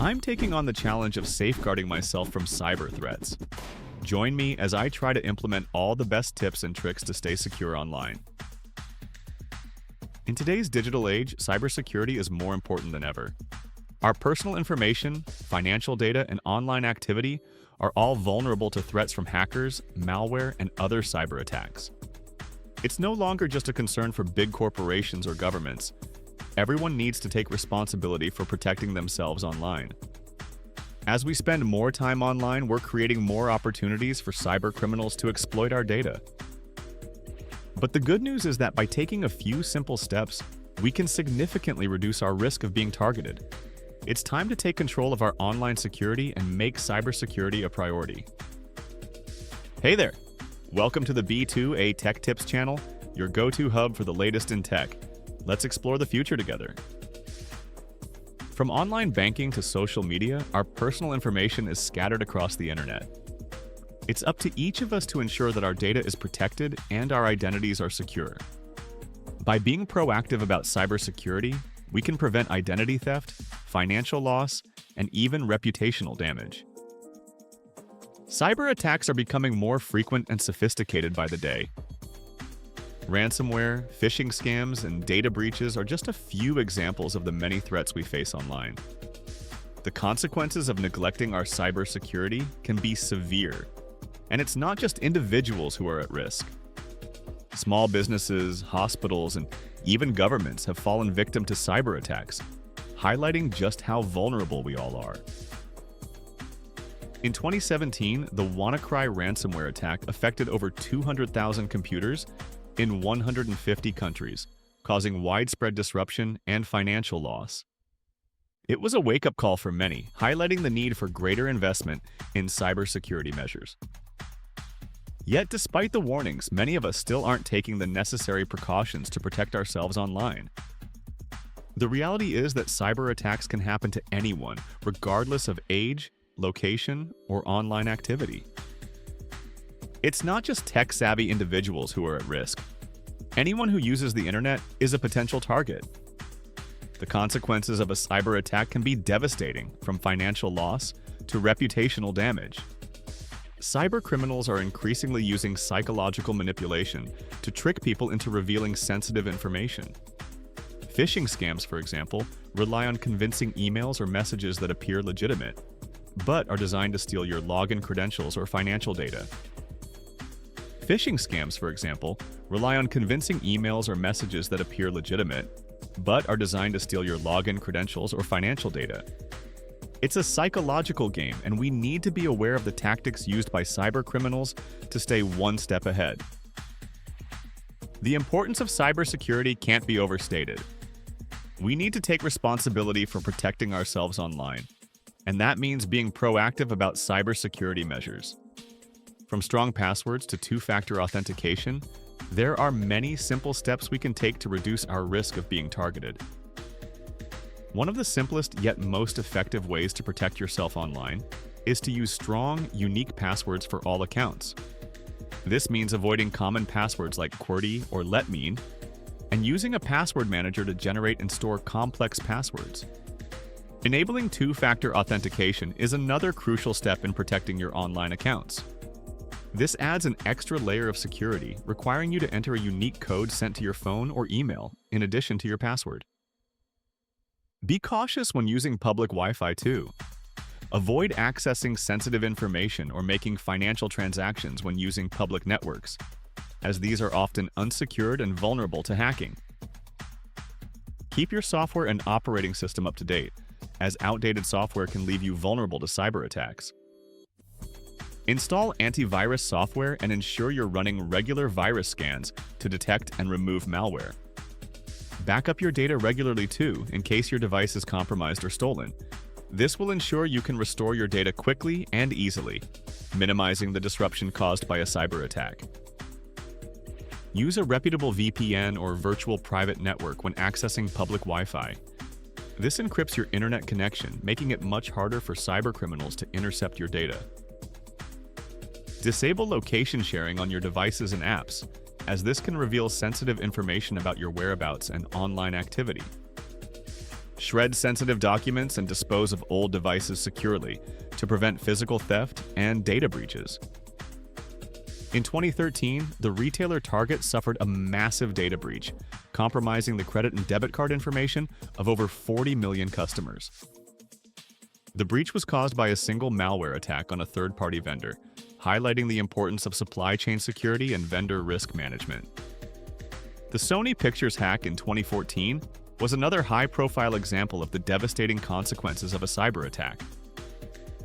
I'm taking on the challenge of safeguarding myself from cyber threats. Join me as I try to implement all the best tips and tricks to stay secure online. In today's digital age, cybersecurity is more important than ever. Our personal information, financial data, and online activity are all vulnerable to threats from hackers, malware, and other cyber attacks. It's no longer just a concern for big corporations or governments. Everyone needs to take responsibility for protecting themselves online. As we spend more time online, we're creating more opportunities for cyber criminals to exploit our data. But the good news is that by taking a few simple steps, we can significantly reduce our risk of being targeted. It's time to take control of our online security and make cybersecurity a priority. Hey there! Welcome to the B2A Tech Tips channel, your go-to hub for the latest in tech. Let's explore the future together. From online banking to social media, our personal information is scattered across the internet. It's up to each of us to ensure that our data is protected and our identities are secure. By being proactive about cybersecurity, we can prevent identity theft, financial loss, and even reputational damage. Cyber attacks are becoming more frequent and sophisticated by the day. Ransomware, phishing scams, and data breaches are just a few examples of the many threats we face online. The consequences of neglecting our cybersecurity can be severe, and it's not just individuals who are at risk. Small businesses, hospitals, and even governments have fallen victim to cyber attacks, highlighting just how vulnerable we all are. In 2017, the WannaCry ransomware attack affected over 200,000 computers in 150 countries, causing widespread disruption and financial loss. It was a wake-up call for many, highlighting the need for greater investment in cybersecurity measures. Yet, despite the warnings, many of us still aren't taking the necessary precautions to protect ourselves online. The reality is that cyber attacks can happen to anyone, regardless of age, location, or online activity. It's not just tech-savvy individuals who are at risk. Anyone who uses the internet is a potential target. The consequences of a cyber attack can be devastating, from financial loss to reputational damage. Cyber criminals are increasingly using psychological manipulation to trick people into revealing sensitive information. Phishing scams, for example, rely on convincing emails or messages that appear legitimate, but are designed to steal your login credentials or financial data. Phishing scams, for example, rely on convincing emails or messages that appear legitimate, but are designed to steal your login credentials or financial data. It's a psychological game, and we need to be aware of the tactics used by cyber criminals to stay one step ahead. The importance of cybersecurity can't be overstated. We need to take responsibility for protecting ourselves online, and that means being proactive about cybersecurity measures. From strong passwords to two-factor authentication, there are many simple steps we can take to reduce our risk of being targeted. One of the simplest yet most effective ways to protect yourself online is to use strong, unique passwords for all accounts. This means avoiding common passwords like QWERTY or LetMean, and using a password manager to generate and store complex passwords. Enabling two-factor authentication is another crucial step in protecting your online accounts. This adds an extra layer of security, requiring you to enter a unique code sent to your phone or email in addition to your password. Be cautious when using public Wi-Fi too. Avoid accessing sensitive information or making financial transactions when using public networks, as these are often unsecured and vulnerable to hacking. Keep your software and operating system up to date, as outdated software can leave you vulnerable to cyber attacks. Install antivirus software and ensure you're running regular virus scans to detect and remove malware. Back up your data regularly too, in case your device is compromised or stolen. This will ensure you can restore your data quickly and easily, minimizing the disruption caused by a cyber attack. Use a reputable VPN or virtual private network when accessing public Wi-Fi. This encrypts your internet connection, making it much harder for cybercriminals to intercept your data. Disable location sharing on your devices and apps, as this can reveal sensitive information about your whereabouts and online activity. shred sensitive documents, and dispose of old devices securely to prevent physical theft and data breaches. In 2013, the retailer Target suffered a massive data breach, compromising the credit and debit card information of over 40 million customers. The breach was caused by a single malware attack on a third-party vendor, highlighting the importance of supply chain security and vendor risk management. The Sony Pictures hack in 2014 was another high-profile example of the devastating consequences of a cyber attack.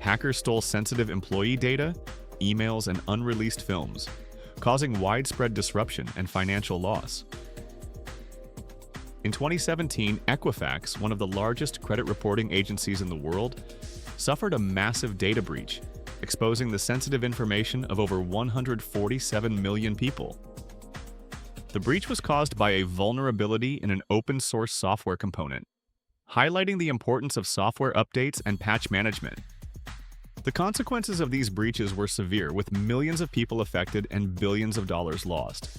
Hackers stole sensitive employee data, emails, and unreleased films, causing widespread disruption and financial loss. In 2017, Equifax, one of the largest credit reporting agencies in the world, suffered a massive data breach, exposing the sensitive information of over 147 million people. The breach was caused by a vulnerability in an open-source software component, highlighting the importance of software updates and patch management. The consequences of these breaches were severe, with millions of people affected and billions of dollars lost.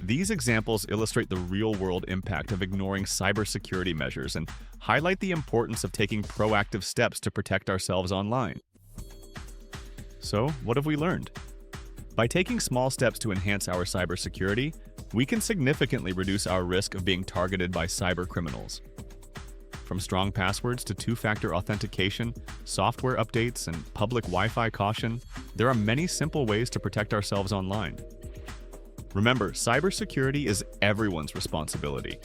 These examples illustrate the real-world impact of ignoring cybersecurity measures and highlight the importance of taking proactive steps to protect ourselves online. So, what have we learned? By taking small steps to enhance our cybersecurity, we can significantly reduce our risk of being targeted by cyber criminals. From strong passwords to two-factor authentication, software updates, and public Wi-Fi caution, there are many simple ways to protect ourselves online. Remember, cybersecurity is everyone's responsibility.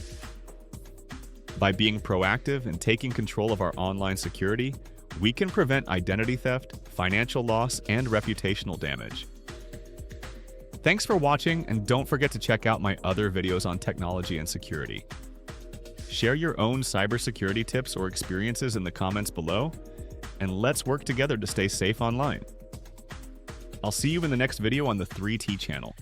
By being proactive and taking control of our online security, we can prevent identity theft, financial loss, and reputational damage. Thanks for watching, and don't forget to check out my other videos on technology and security. Share your own cybersecurity tips or experiences in the comments below, and let's work together to stay safe online. I'll see you in the next video on the 3T channel.